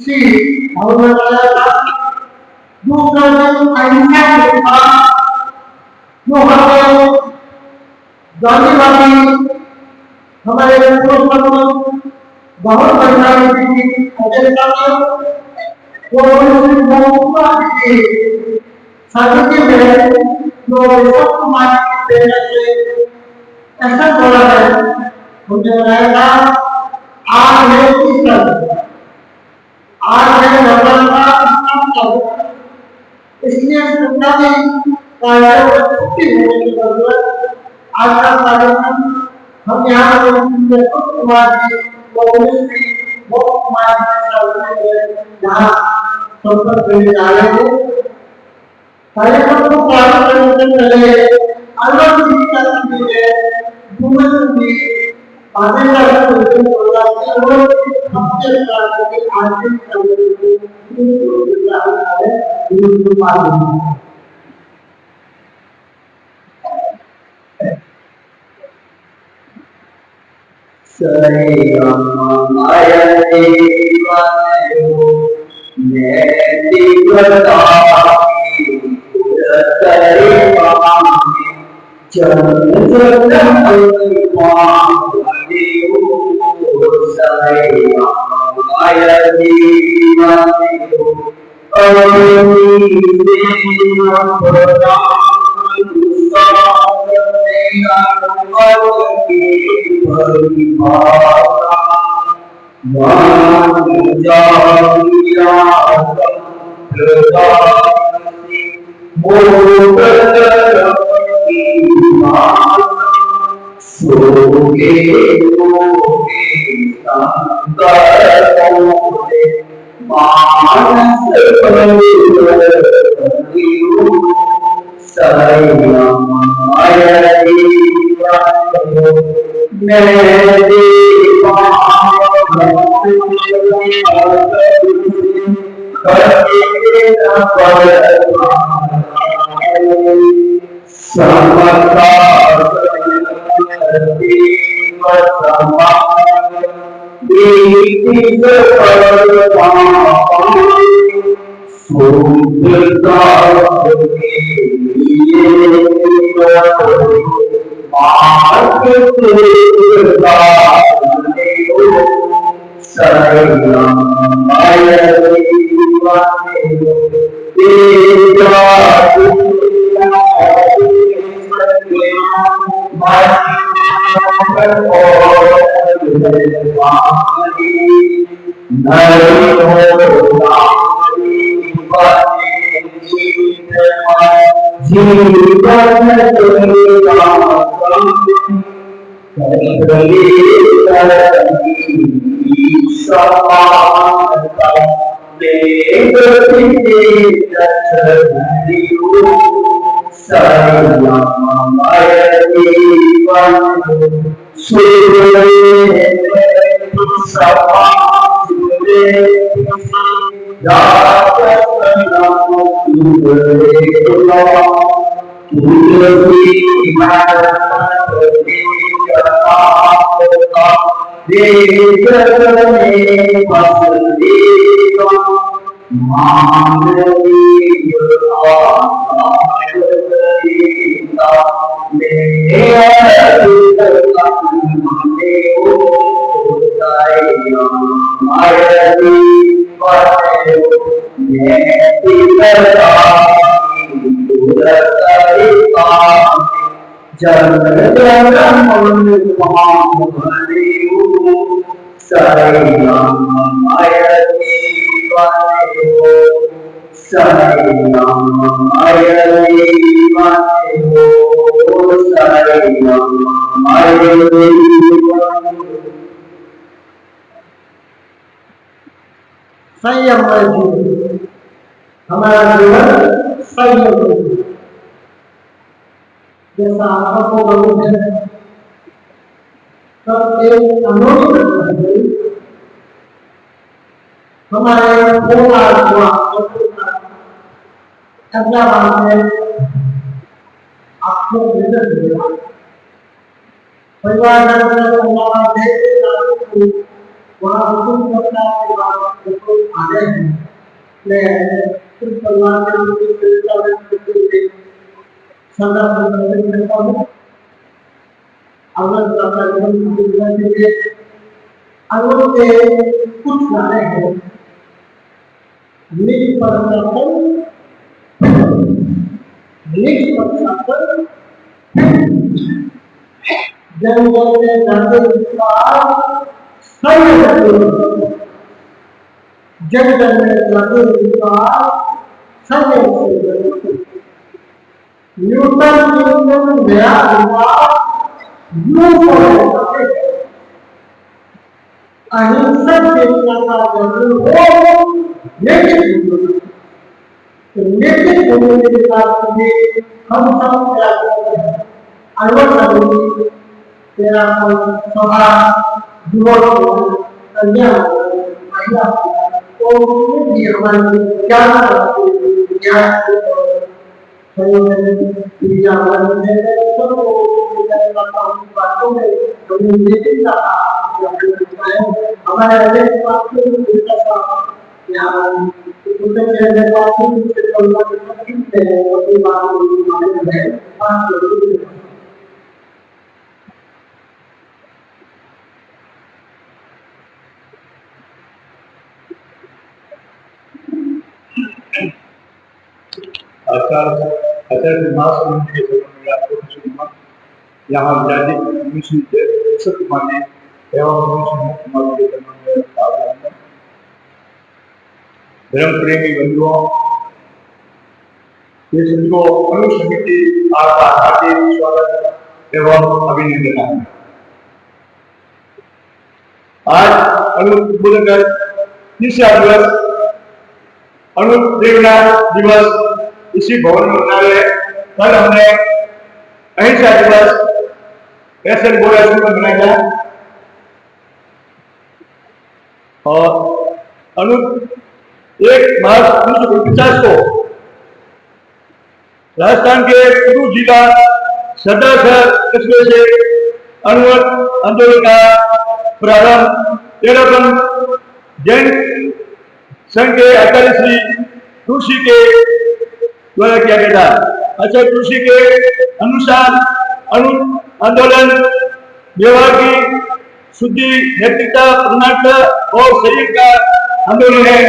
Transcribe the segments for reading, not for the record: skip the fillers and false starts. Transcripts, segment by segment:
श्री भगवान दूसरा जो अहिंसा के साथ जो हमें गांधीवादी हमारे पूर्व बहुत बदलाव की अजेंडा में वो साहित्य में जो सब कुमार देने से ऐसा बोला है मुझे रहेगा आज है इस तरह आज है भगवान का इसलिए सरकारी कार्यों में छुट्टी होने की जरूरत आज का कार्यक्रम हम यहाँ कुमार जी कुमार यहाँ संपर्क करने जा रहे हैं कार्यक्रम को प्रारंभ करने से पहले अलग जी का घूमन जी आगे का हफ्ते के आर्थिक संयम हमारा जीवन संयम जैसा आपको मालूम है तब एक अनोखी हमारे पूरा अगला बात है आपको परिवार वहाँ हुकुम करता है कि आप उसको आगे हैं ले कुछ परिवार के लोग के संदर्भ में करता हूँ अगर आपका जीवन के लिए अगर के कुछ गाने हैं निज पर जन जन में जाते विश्वास जन जन में जाते विश्वास न्यूटन न्यूटन नया विश्वास अहिंसक चेतना का जन्म हो लेकिन नैतिक होने के साथ में हम सब क्या करते हैं अनवरत तेरा सभा युवक कन्या महिला तो भी हमारी क्या हमारे यहाँ विराजित माने एवं धर्म प्रेमी बंधुओं ये सभी को अनुज समिति आपका हार्दिक स्वागत एवं अभिनंदन है। आज अनुज बोलकर तीसरा दिवस अनुज प्रेरणा दिवस इसी भवन में मना रहे। कल हमने अहिंसा दिवस ऐसे बोला मनाया और अनुज 1 मार्च 1950 को राजस्थान के कुल्लू जिला सरदार शहर कस्बे से अणुवत आंदोलन का प्रारंभ तेरापन जैन संघ के आचार्य श्री तुलसी के द्वारा किया गया था। आचार्य तुलसी के अनुसार अणु आंदोलन व्यवहार की शुद्धि, नैतिकता, पूर्णता और शरीर का आंदोलन है।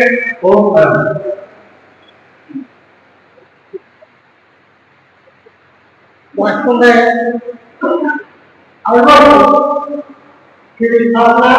वास्तव में अल्बर्ट की स्थापना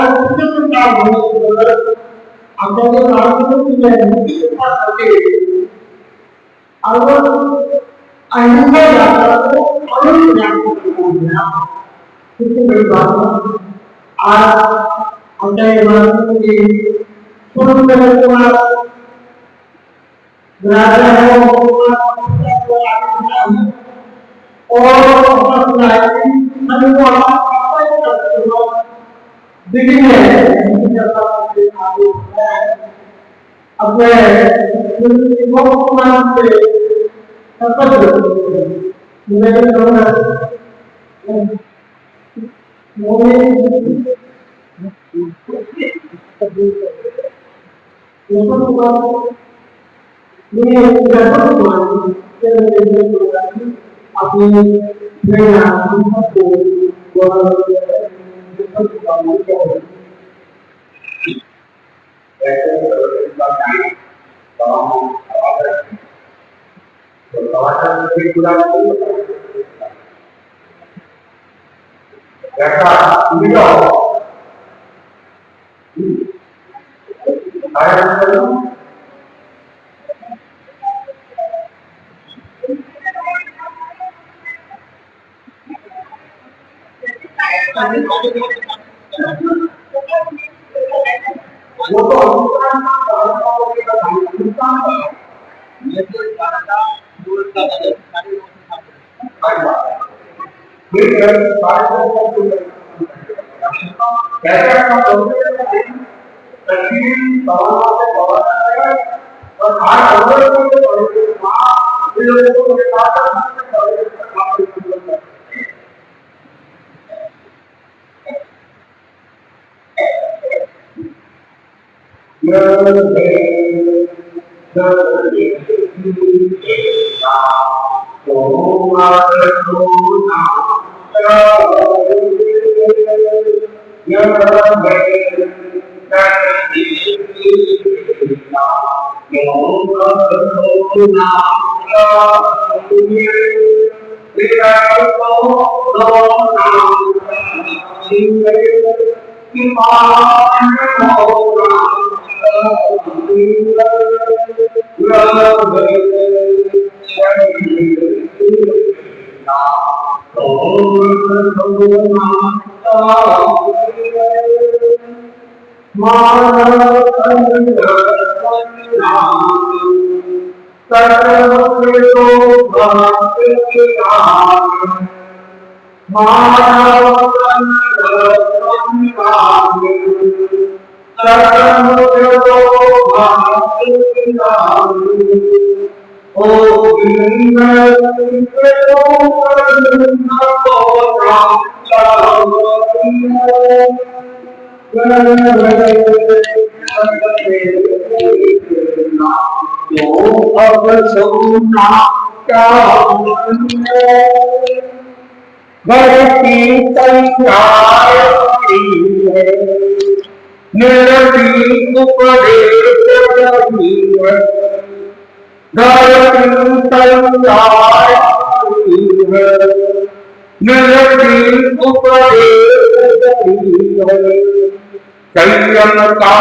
संयम का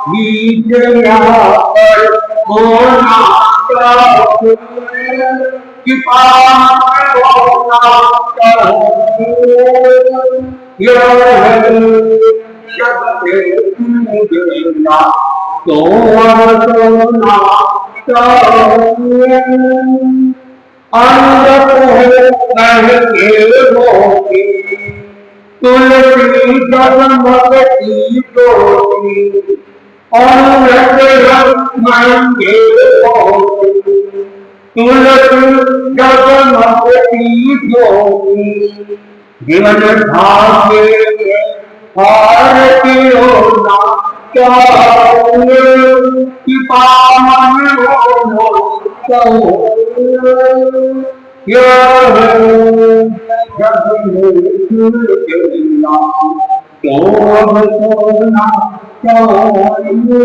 बीज यहाँ पर होना चाहिए कि पार होना चाहिए यह शब्द मुझना तो सोना चाहिए अंगत है महके मोती तुलसी जगमगती ज्योति अंगत रत्नंगे मोती तुलसी जगमगती ज्योति जीवन भाग्य भारती होना चाहिए कि पावन होना चाहिए यह जग में तो होना चाहिए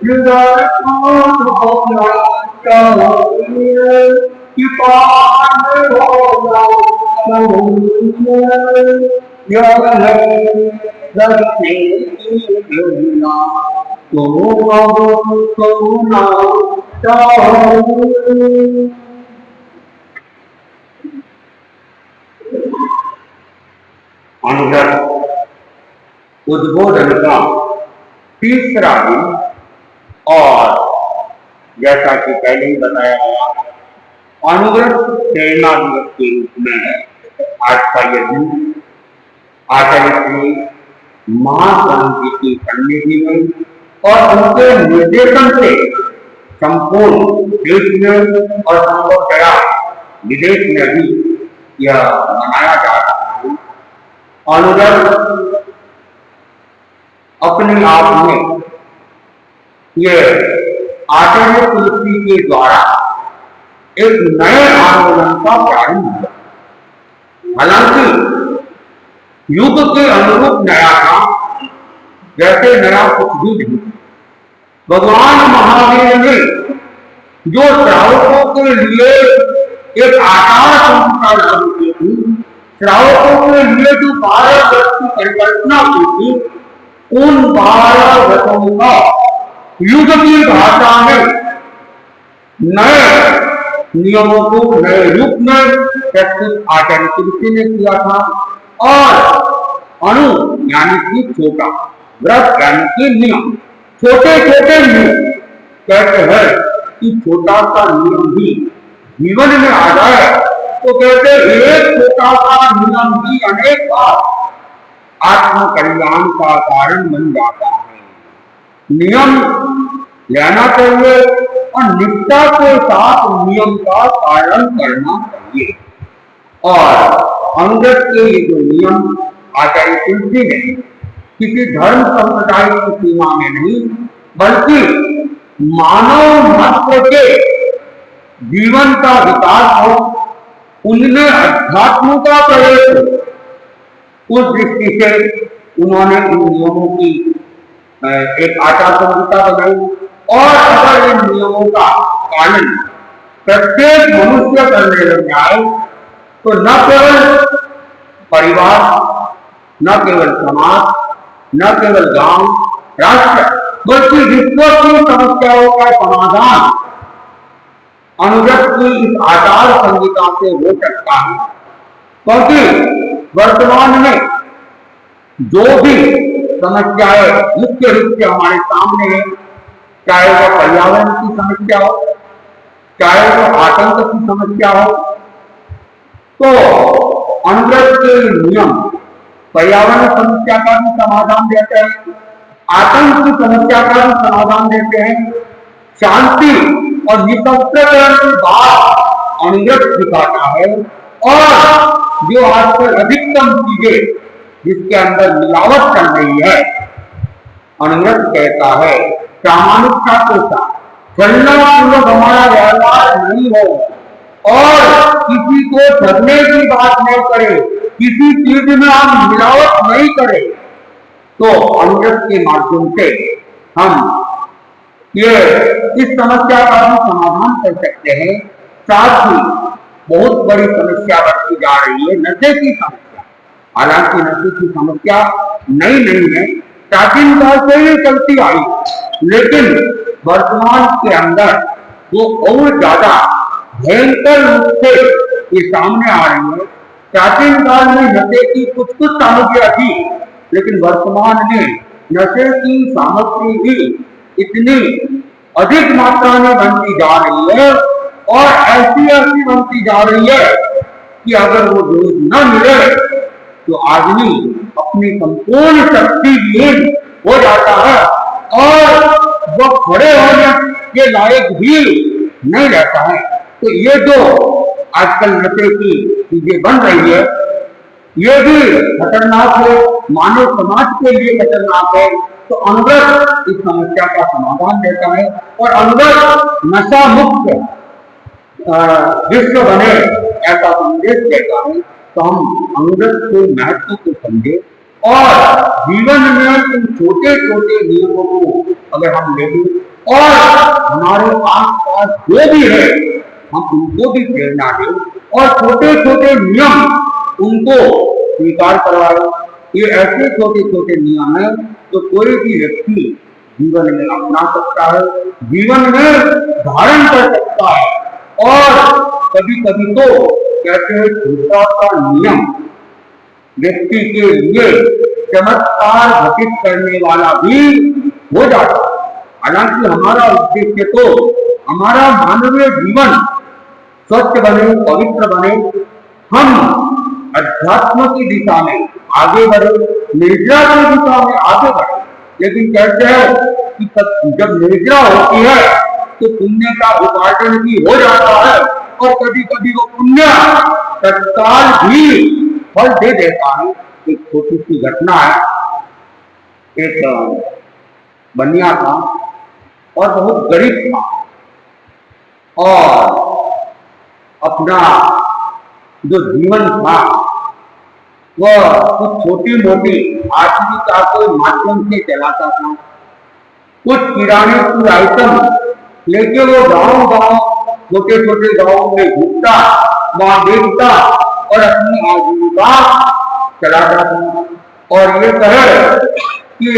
हृदय होना चाहिए कि पावन होना चाहिए यह जग में तो होना चाहिए। अनुगत उद्बोधन का तीसरा दिन और जैसा कि पहले ही बताया गया अनुग्रत प्रेरणा दिवस के रूप में आज का यह दिन आचार्य श्री महास्वामी की सन्निधि में और उनके निर्देशन से संपूर्ण देश में और संभवतया विदेश में भी यह मनाया जा रहा है। अनुगत अपने आप में ये आचार्य तुलसी के द्वारा एक नए आंदोलन का प्रारंभ हुआ। हालांकि युग के अनुरूप नया था, जैसे नया कुछ भी नहीं। भगवान महावीर ने जो श्रावकों के लिए एक आचार संहिता लागू की थी, श्रावकों के लिए जो 12 व्रत की परिकल्पना की थी, उन 12 व्रतों का युग की भाषा में नए नियमों को नए रूप में प्रस्तुत आचार्य तुलसी ने किया था। और अणु यानी कि छोटा, व्रत यानी कि नियम, छोटे छोटे नियम कहते हैं कि छोटा सा नियम भी जीवन में आ जाए तो कहते एक छोटा सा नियम भी अनेक बार आत्म कल्याण का कारण बन जाता है। नियम लेना चाहिए और निष्ठा के साथ नियम का पालन करना चाहिए। और अंगत के ये जो नियम आचार्य तुलसी ने किसी धर्म संप्रदाय की सीमा में नहीं, बल्कि मानव मात्र के जीवन का विकास हो, उनमें अध्यात्म का प्रवेश हो, उस दृष्टि से उन्होंने इन नियमों की एक आचार संहिता बनाई। और अगर इन नियमों का पालन प्रत्येक मनुष्य करने लग जाए तो न केवल परिवार, न केवल समाज, न केवल गांव, राष्ट्र, बल्कि विश्व की समस्याओं का समाधान अनुव्रत की इस आचार संहिता से हो सकता है। क्योंकि वर्तमान में जो भी समस्याएं मुख्य रूप से हमारे सामने है, चाहे वह पर्यावरण की समस्या हो, चाहे वह आतंक की समस्या हो, तो अनुव्रत के नियम पर्यावरण समस्या का भी समाधान देते हैं, आतंक की समस्या का भी समाधान देते हैं, शांति और निशस्त्रीकरण की बात अनुव्रत दिखाता है। और जो आजकल अधिकतम चीजें जिसके अंदर मिलावट चल रही है, अनुव्रत कहता है प्रामाणिकता के साथ छलना पूर्वक हमारा व्यवहार नहीं हो और किसी को ठगने की बात नहीं करे, किसी चीज में हम मिलावट नहीं करें, तो अनुव्रत के माध्यम से हम ये इस समस्या का भी समाधान कर सकते हैं। साथ ही बहुत बड़ी समस्या बढ़ती जा रही है नशे की समस्या। हालांकि नशे की समस्या नई नहीं है, प्राचीन काल से ही चलती आई, लेकिन वर्तमान के अंदर वो और ज्यादा भयंकर रूप से ये सामने आ रही है। प्राचीन काल में नशे की कुछ कुछ सामग्रियां थी, लेकिन वर्तमान में नशे की सामग्री भी इतनी अधिक मात्रा में बनती जा रही है और ऐसी बनती जा रही है कि अगर वो डोज न मिले तो आदमी अपनी संपूर्ण शक्ति विहीन हो जाता है और वह खड़े होने के लायक भी नहीं रहता है। तो ये जो आजकल नशे की चीजें बन रही है, ये भी खतरनाक है, मानव समाज के लिए खतरनाक है। तो अनुव्रत इस समस्या का समाधान देता है और अनुव्रत नशा मुक्त विश्व बने ऐसा संदेश देता है। तो हम अनुव्रत के महत्व को समझे और जीवन में इन छोटे छोटे नियमों को अगर हम लेंगे और हमारे आस पास जो भी है हम उनको भी प्रेरणा दें और छोटे छोटे नियम उनको स्वीकार करवाए। ये ऐसे छोटे छोटे नियम हैं तो कोई भी व्यक्ति जीवन में अपना सकता है, जीवन में धारण कर सकता है। और कभी कभी तो कहते हैं छोटा सा नियम व्यक्ति के लिए चमत्कार घटित करने वाला भी हो जाता है। हालांकि हमारा उद्देश्य तो हमारा मानवीय जीवन स्वच्छ बने, पवित्र बने, हम अध्यात्म की दिशा में आगे बढ़े, निर्जरा की दिशा में आगे बढ़े। लेकिन कहते हैं कि जब निर्जरा होती है तो पुण्य का उपार्जन भी हो जाता है और कभी कभी वो पुण्य तत्काल भी फल दे देता है। एक छोटी सी घटना है, एक बनिया था और बहुत गरीब था और अपना जो जीवन था वह कुछ छोटी मोटी आजीविका के माध्यम से चलाता था। कुछ किराने की आइटम लेके वो गांव गांव छोटे छोटे गांवों में घूमता, वहां बेचता और अपनी आजीविका चलाता था। और ये कहे कि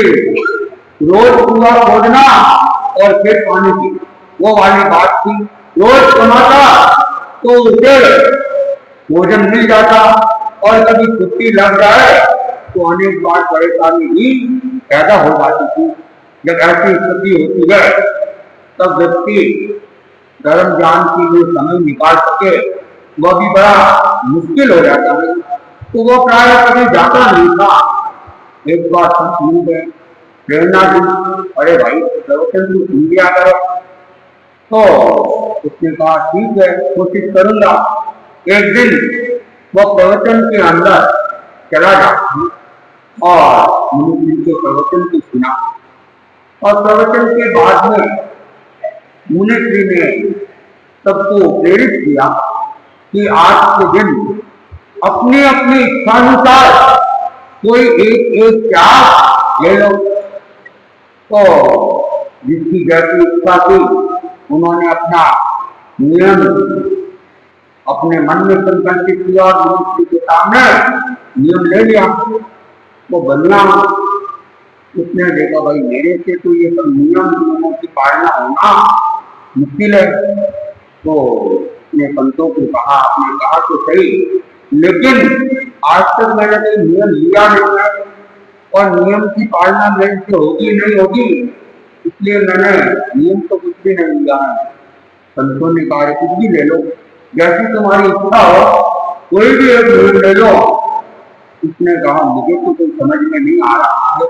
रोज कुआं खोदना और फिर पानी की वो वाली बात थी। रोज कमाता तो उसे भोजन मिल जाता और कभी छुट्टी लग जाए तो अनेक बार परेशानी भी पैदा हो जाती थी। जब ऐसी स्थिति होती है तब व्यक्ति धर्म ज्ञान की जो समय निकाल सके वह भी बड़ा मुश्किल हो जाता है। तो वो प्राय कभी जाता नहीं था। एक बार संत मिल गए, प्रेरणा दी, अरे भाई प्रवचन तू सुन लिया करो। तो उसने कहा ठीक है, कोशिश करूंगा। एक दिन वो प्रवचन के अंदर चला जाता, और मुनि के प्रवचन को सुना। और प्रवचन के बाद में मुनि ने सबको प्रेरित किया कि आज के दिन अपनी अपनी इच्छानुसार कोई एक त्याग ले लो। तो जिसकी जैसी इच्छा थी उन्होंने अपना नियम अपने मन में संकल्पित किया और मुनि के सामने नियम ले लिया। वो बनिया उसने देखा भाई मेरे से तो ये सब नियमों की पालना होना मुश्किल है। तो उसने पंतों को कहा, आपने कहा तो सही, लेकिन आज तक मैंने कोई नियम लिया नहीं है और नियम की पालना मेरे से होगी नहीं होगी, इसलिए मैंने नियम तो कुछ भी नहीं लिया है। संतों ने कहा कुछ भी ले लो, जैसी तुम्हारी इच्छा हो कोई भी एक नियम ले लो। उसने कहा मुझे तो कोई समझ में नहीं आ रहा है,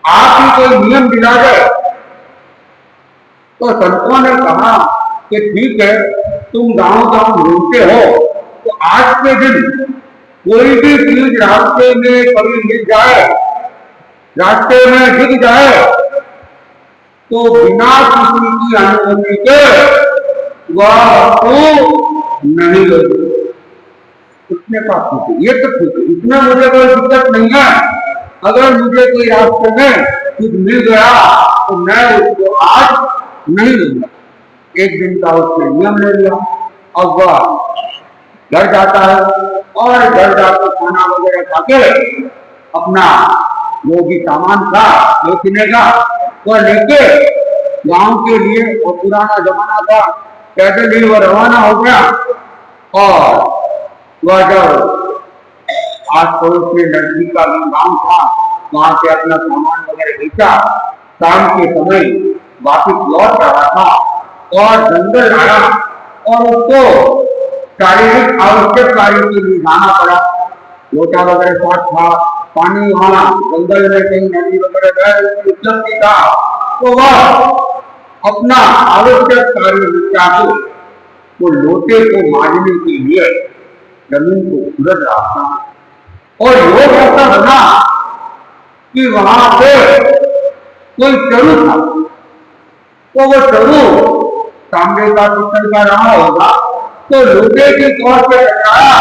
आप ही कोई नियम दिला दे। तो संतों ने कहा कि ठीक है, तुम गांव गांव घूमते हो तो आज के दिन कोई भी चीज रास्ते में कभी मिल जाए, रास्ते में दिख जाए, तो बिना किसी की अनुमति के वह तो नहीं लो। उसने कहा ठीक है, ये तो ठीक है, इसमें मुझे कोई दिक्कत नहीं है। अगर मुझे कोई रास्ते में कुछ मिल गया तो मैं उसको आज नहीं लूंगा। एक दिन का उसने नियम ले लिया। अब वह घर जाता है और घर जाकर खाना वगैरह खा के अपना जो भी सामान था बेचने का वह लेके गांव के लिए, वो पुराना जमाना था, पैदल ही वह रवाना हो गया। और वह जब आस पड़ोस में नजदीक का गांव था वहां से अपना सामान वगैरह बेचा, शाम के समय वापिस लौट रहा था और जंगल आया और उसको शारीरिक आवश्यक कार्य के लिए जाना पड़ा। लोटा वगैरह साथ था, पानी वहां जंगल में कहीं नदी वगैरह उपलब्ध था, तो वह अपना आवश्यक कार्य निपटा के वो लोटे को मारने के लिए जमीन को खुरद रहा था। और योग ऐसा बना कि वहां पे कोई चरु था, तो वो चरु तांबे का पित्तल का रहा होगा, तो लोटे के तौर पे टकराया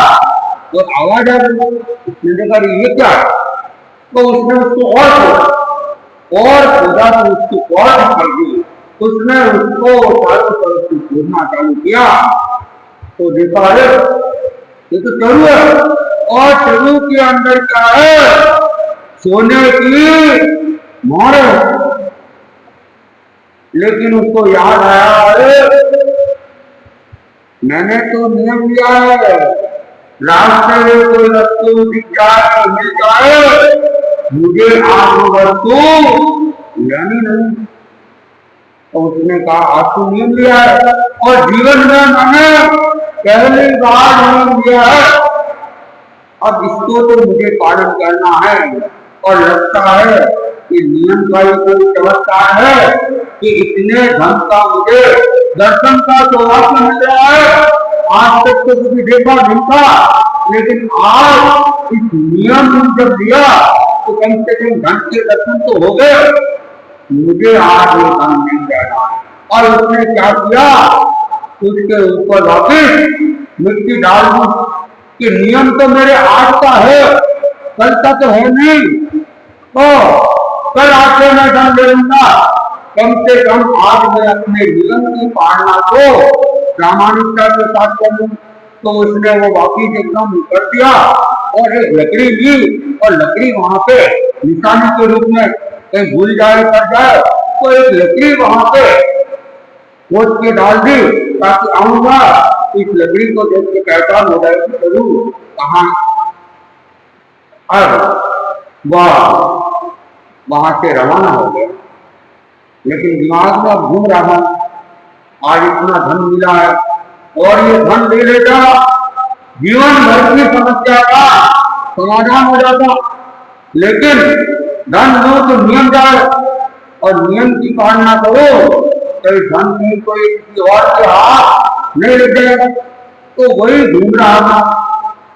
तो आवाज आ गई। उसने देखा ये क्या है, तो उसने उसको और खुदा तो उसको और कर दी। उसने उसको चारों तरफ से घूरना चालू किया तो देखा अरे ये तो चरु है, और चरु के अंदर क्या है, सोने की मोहर है। लेकिन उसको याद आया अरे मैंने तो नियम लिया है, रास्ते में कोई वस्तु दिख जाए मिल जाए मुझे आज वस्तु लेनी नहीं। तो उसने कहा आज तो नियम लिया है और जीवन में मैंने पहली बार नियम लिया है, अब इसको तो मुझे पालन करना है। और लगता है कि नियम का ही कोई चमत्कार है कि इतने धन का मुझे दर्शन का सौभाग्य मिल रहा है। आज तक तो कभी देखा नहीं था, लेकिन आज इस नियम जब दिया तो कम से कम धन के दर्शन तो हो गए, मुझे आज ये धन मिल गया। और उसने क्या किया, उसके ऊपर वापिस मिट्टी डाल दी कि नियम तो मेरे आज का है, कल का तो है नहीं, तो कल आके मैं धन ले लूंगा। कम से कम आज मैं अपने नियम की पालना को प्रामाणिकता के साथ कर लूं। तो उसने वो वापिस एकदम कर दिया और एक लकड़ी ली और लकड़ी वहां पे निशानी के रूप में कहीं भूल जाए कर जाए तो एक लकड़ी वहां पे खोद के डाल दी ताकि आऊंगा इस लकड़ी को देख के पहचान हो जाएगी जरूर कहां। अब वहां से रवाना हो गया, लेकिन दिमाग में घूम रहा आज इतना धन मिला है और ये धन ले लेता जीवन भर की समस्या का समाधान हो जाता। लेकिन धन लो तो नियम जाए और नियम की पालना करो तो धन की कोई किसी और के हाथ नहीं लग जाएगा। तो वही घूम रहा था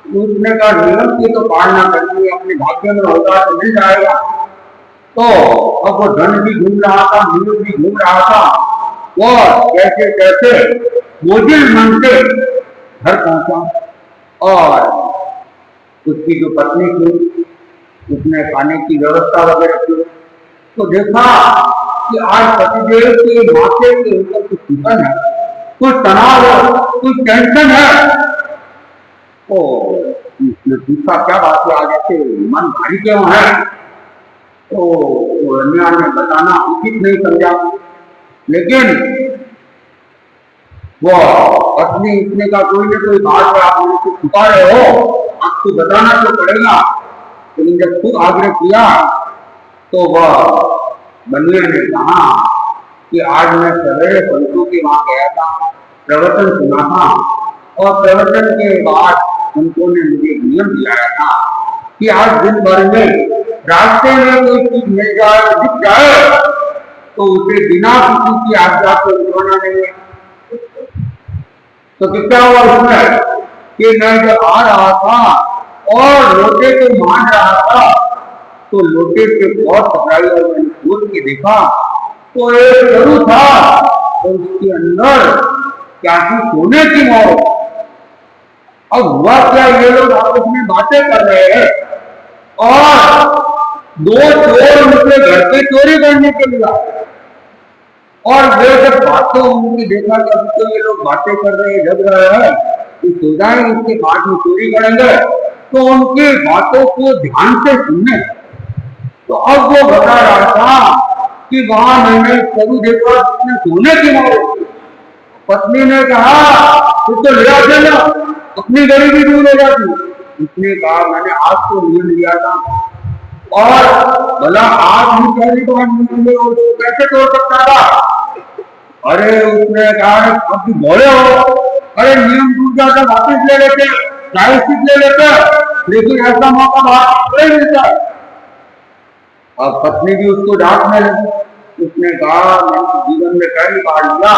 उसने कहा नियम की तो पालना करनी है, अपने भाग्य में होगा तो मिल जाएगा। तो अब वो धन भी घूम रहा था, नियम भी घूम रहा था और कैसे कैसे मोजिल मन से घर पहुंचा। और उसकी जो पत्नी थी उसने खाने की व्यवस्था वगैरह की, तो देखा कि आज पतिदेव के माथे के ऊपर कुछ फिकर है, कुछ तनाव है, कुछ टेंशन है। तो उसने पूछा क्या बात है, आज ऐसे मन भारी क्यों है? तो रम्या ने बताना उचित नहीं समझा, लेकिन वो पत्नी उसने का कोई ना कोई बात है, आप मुझे कुछ छुपा रहे हो, आपको बताना तो पड़ेगा। लेकिन जब खुद आग्रह किया तो वह बनिया ने कहा कि आज मैं सवेरे संतों के वहां गया था, प्रवचन सुना था और प्रवचन के बाद संतों ने मुझे नियम दिलाया था कि आज दिन भर में रास्ते में कोई चीज मिल जाए, दिख जाए तो उसे बिना किसी की आज्ञा को उठाना नहीं है। तो क्या हुआ उसमें कि मैं जब आ रहा था और लोटे को मान रहा था तो लोटे से बहुत टकराई और मैंने खोल के देखा तो एक जरूर था और उसके अंदर क्या सोने की मोर। अब हुआ क्या, ये लोग आपस में बातें कर रहे हैं और दो चोर उनके घर पे चोरी करने के लिए आए और वे जब बातों उनकी देखा कि अभी तो ये लोग बातें कर रहे हैं, जग रहे हैं, तो सोचा है उसके बाद में चोरी करेंगे, तो उनकी बातों को ध्यान से सुनने। तो अब वो बता रहा था कि वहां मैंने प्रभु देखा उसने सोने की मोर। पत्नी ने कहा तू तो ले आते ना, अपनी गरीबी दूर हो जाती। उसने कहा मैंने आज तो नियम लिया था और भला आज भी पहली बार नियम ले, कैसे तोड़ सकता था? अरे उसने कहा अब भी बोले हो, अरे नियम टूट जाता वापिस ले लेते, प्रायश्चित ले लेते, लेकिन ऐसा मौका बाहर नहीं मिलता। अब पत्नी भी उसको डांटने लगी। उसने कहा मैंने जीवन में पहली बार लिया,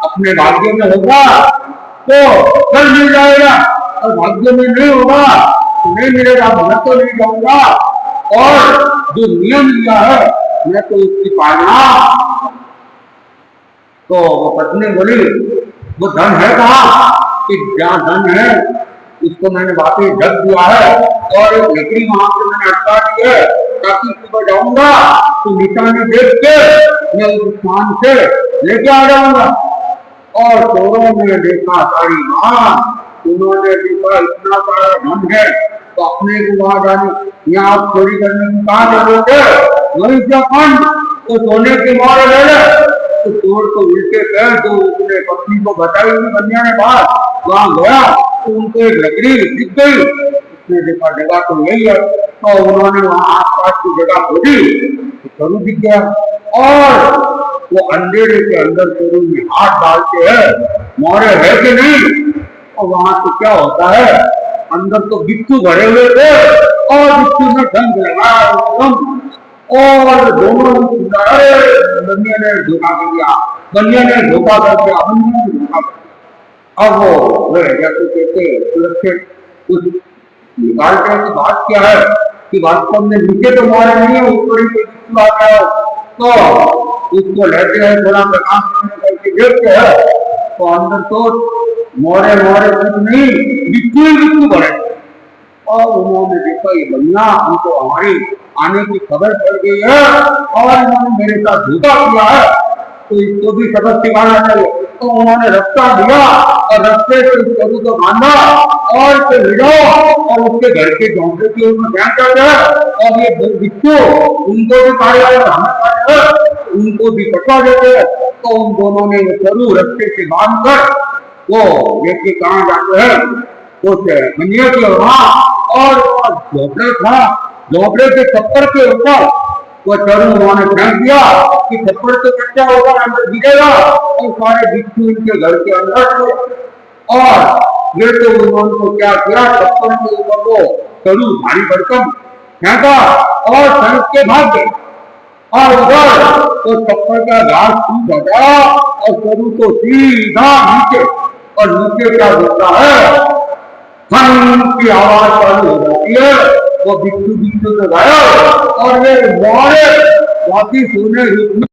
अपने भाग्य में होगा तो कल मिल जाएगा और भाग्य में नहीं होगा तो नहीं मिलेगा, मैं तो नहीं जाऊंगा और जो नियम लिया है मैं तो उसकी पालना। तो वो पत्नी बोली वो धन है कहाँ, कि जहाँ धन है उसको मैंने वापिस ढक दिया है और एक लकड़ी वहां पे मैंने अटका दी है ताकि सुबह जाऊंगा तो निशानी देख के मैं उस स्थान से लेके आ जाऊंगा। और चोरों ने देखा सारी बात, उन्होंने देखा इतना सारा धन है तो अपने को वहां जाने यहाँ आप चोरी करने की कहा जरूरत है, वही से अपन तो सोने की मोर ले ले। तो चोर को उल्टे पैर जो उसने पत्नी को बताई हुई बनिया ने बात, वहां गया तो उनको एक लकड़ी दिख गई। उसने देखा जगह तो यही है, तो उन्होंने वहां आसपास की जगह खोजी तो चोरू दिख गया और वो अंधेरे के अंदर चोरू में हाथ डालते हैं मोरे है कि नहीं। और वहां तो क्या होता है, अंदर तो बिच्छू भरे हुए थे और बिच्छू में ढंग लगाया और दोनों बनिया ने धोखा कर दिया, बनिया ने धोखा कर दिया, बनिया ने धोखा कर दिया। अब वो जैसे कहते सुरक्षित कुछ निकालते हैं कि बात क्या है कि वास्तव में नीचे तो मारे नहीं है, ऊपर ही कोई बिच्छू आ गया तो उसको लेते हैं, थोड़ा प्रकाश करके देखते हैं तो अंदर तो मोरे मोरे कुछ नहीं, बिच्छू ही बिच्छू भरे। और उन्होंने देखा ये बनिया उनको हमारी आने की खबर पड़ गई है और इन्होंने मेरे साथ धोखा किया है तो इसको भी सबक सिखाना चाहिए। तो उन्होंने रास्ता दिया और रास्ते से उस प्रभु को बांधा और उसे भिड़ाओ और उसके घर के झोंपड़े के ऊपर ध्यान कर दिया और ये बिच्छू उनको भी काटे और हमें काटे उनको भी कटवा देते। तो उन दोनों ने वो चरू रास्ते से बांध कर वो लेके कहाँ जाते हैं उस बनिया के वहां और झोपड़े था, झोपड़े के छप्पर के ऊपर वो चरू उन्होंने फेंक दिया कि छप्पर तो कच्चा होगा अंदर गिरेगा और सारे बिच्छू इनके घर के अंदर थे। और ये तो उन्होंने को क्या किया, छप्पर के ऊपर को चरू भारी भरकम फेंका और फेंक के भाग गए और उधर तो छप्पर का घास टूट गया और चरू तो सीधा नीचे। और नीचे क्या होता है फन की आवाज चालू हो जाती है, वो बिट्टू बिट्टू तो गायब और वे मारे जाति सोने रूप में